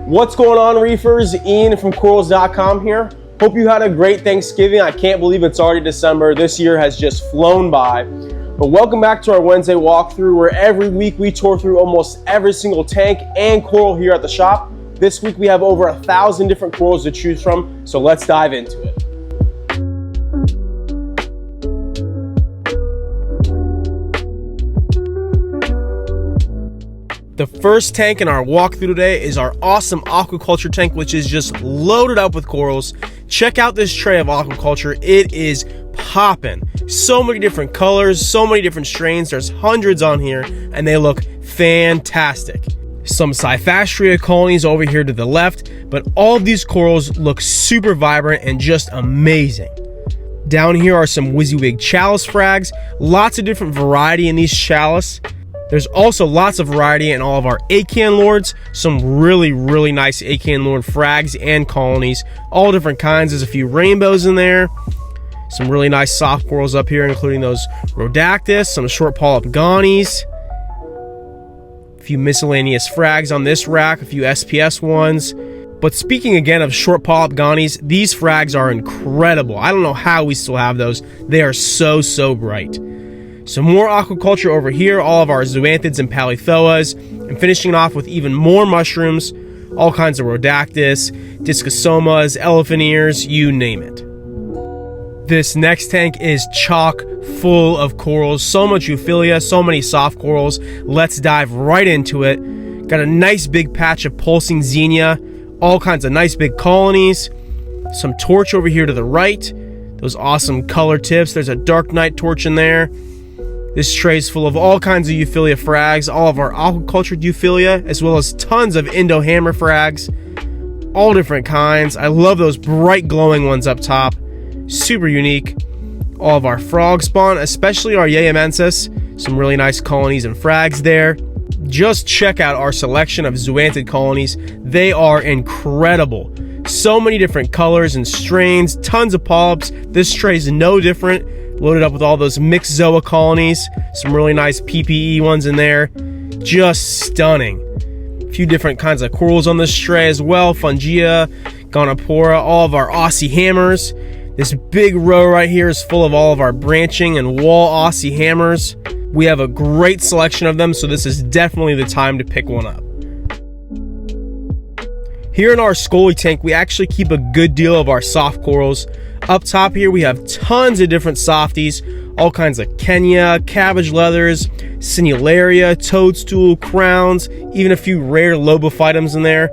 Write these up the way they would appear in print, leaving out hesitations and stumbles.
What's going on, reefers? Ian from corals.com here. Hope you had a great Thanksgiving. I can't believe it's already December. This year has just flown by. But welcome back to our Wednesday walkthrough, where every week we tour through almost every single tank and coral here at the shop. This week we have over 1,000 different corals to choose from, so let's dive into it. The first tank in our walkthrough today is our awesome aquaculture tank, which is just loaded up with corals. Check out this tray of aquaculture. It is popping. So many different colors, so many different strains. There's hundreds on here, and they look fantastic. Some Cyphastria colonies over here to the left, but all of these corals look super vibrant and just amazing. Down here are some WYSIWYG chalice frags. Lots of different variety in these chalice. There's also lots of variety in all of our acan lords. Some really nice acan lord frags and colonies. All different kinds. There's a few rainbows in there. Some really nice soft corals up here, including those rhodactis, some short polyp gonnies. A few miscellaneous frags on this rack, a few SPS ones. But speaking again of short polyp gonnies, these frags are incredible. I don't know how we still have those. They are so bright. Some more aquaculture over here, all of our zoanthids and polyphoas, and finishing it off with even more mushrooms, all kinds of rhodactis, discosomas, elephant ears, you name it. This next tank is chock full of corals, so much euphilia, so many soft corals. Let's dive right into it. Got a nice big patch of pulsing xenia, all kinds of nice big colonies, some torch over here to the right, those awesome color tips. There's a dark night torch in there. This tray is full of all kinds of euphilia frags, all of our aquacultured euphilia, as well as tons of Indo-hammer frags, all different kinds. I love those bright glowing ones up top, super unique. All of our frog spawn, especially our Yeamensis, some really nice colonies and frags there. Just check out our selection of zoanthid colonies. They are incredible. So many different colors and strains, tons of polyps. This tray is no different. Loaded up with all those mixed zoa colonies, some really nice PPE ones in there. Just stunning. A few different kinds of corals on this tray as well. Fungia, Gonopora, all of our Aussie hammers. This big row right here is full of all of our branching and wall Aussie hammers. We have a great selection of them, so this is definitely the time to pick one up. Here in our Scully tank, we actually keep a good deal of our soft corals. Up top here, we have tons of different softies, all kinds of Kenya, cabbage leathers, Sinularia, toadstool, crowns, even a few rare lobophytums in there.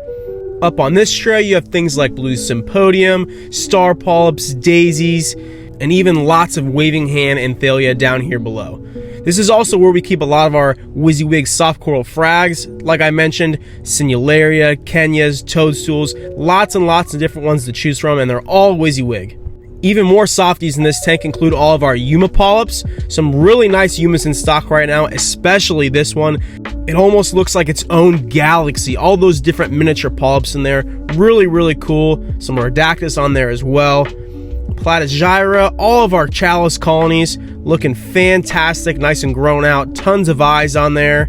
Up on this tray, you have things like blue sympodium, star polyps, daisies, and even lots of waving hand and thalia down here below. This is also where we keep a lot of our WYSIWYG soft coral frags. Like I mentioned, Sinularia, Kenyas, toadstools, lots and lots of different ones to choose from, and they're all WYSIWYG. Even more softies in this tank include all of our Yuma polyps. Some really nice Yumas in stock right now, especially this one. It almost looks like its own galaxy. All those different miniature polyps in there. Really cool. Some rhodactis on there as well. Platygyra, all of our chalice colonies looking fantastic, nice and grown out. Tons of eyes on there.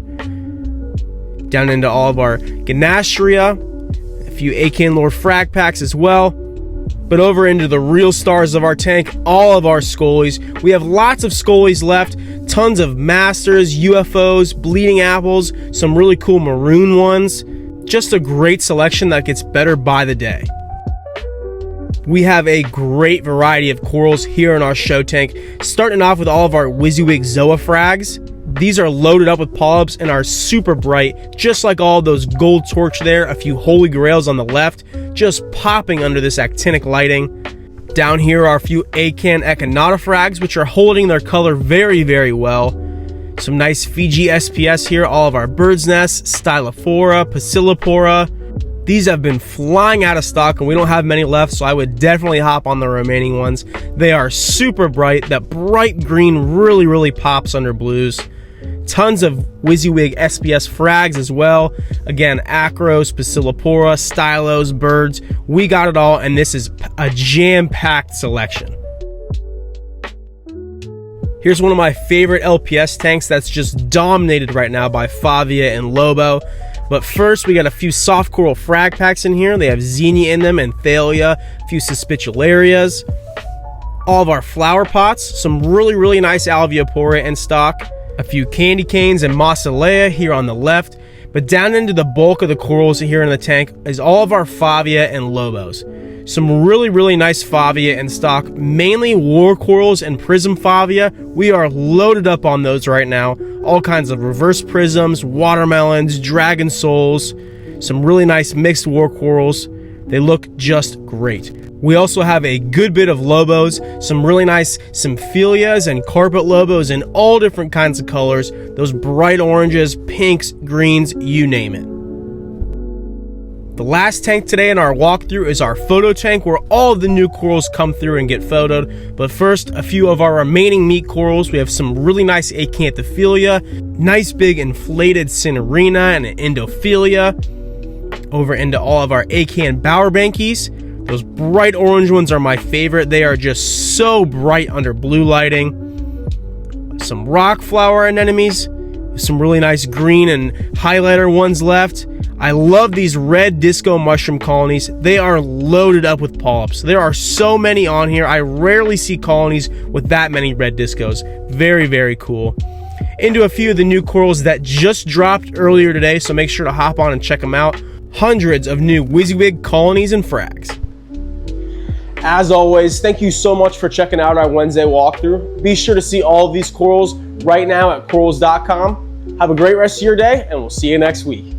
Down into all of our Ganastria. A few acan lord frag packs as well. But over into the real stars of our tank, all of our Scullies. We have lots of Scullies left, tons of Masters, UFOs, Bleeding Apples, some really cool maroon ones. Just a great selection that gets better by the day. We have a great variety of corals here in our show tank, starting off with all of our WYSIWYG zoa frags. These are loaded up with polyps and are super bright, just like all those gold torch there, a few holy grails on the left, just popping under this actinic lighting. Down here are a few acan echinata frags, which are holding their color very well. Some nice Fiji SPS here, all of our bird's nests, Stylophora, Pasillipora. These have been flying out of stock and we don't have many left, so I would definitely hop on the remaining ones. They are super bright. That bright green really pops under blues. Tons of WYSIWYG SPS frags as well. Again, acros, Pasillipora, stylos, birds. We got it all, and this is a jam-packed selection. Here's one of my favorite LPS tanks that's just dominated right now by Favia and Lobo. But first, we got a few soft coral frag packs in here. They have Xenia in them and Thalia, a few Suspiculaриas. All of our flower pots, some really nice Alveoporia in stock. A few candy canes and Mossilea here on the left. But down into the bulk of the corals here in the tank is all of our Favia and Lobos. Some really nice Favia in stock, mainly war corals and prism Favia. We are loaded up on those right now. All kinds of reverse prisms, watermelons, dragon souls, some really nice mixed war corals. They look just great. We also have a good bit of Lobos, some really nice Symphilias and carpet Lobos in all different kinds of colors. Those bright oranges, pinks, greens, you name it. The last tank today in our walkthrough is our photo tank, where all of the new corals come through and get photoed. But first, a few of our remaining meat corals. We have some really nice Acanthophilia, nice big inflated Cinerina and an Endophilia. Over into all of our Acan Bowerbankies. Those bright orange ones are my favorite. They are just so bright under blue lighting. Some rock flower anemones. Some really nice green and highlighter ones left. I love these red disco mushroom colonies. They are loaded up with polyps. There are so many on here. I rarely see colonies with that many red discos. Very cool. Into a few of the new corals that just dropped earlier today, so make sure to hop on and check them out. Hundreds of new WYSIWYG colonies and frags. As always, thank you so much for checking out our Wednesday walkthrough. Be sure to see all of these corals right now at corals.com. Have a great rest of your day, and we'll see you next week.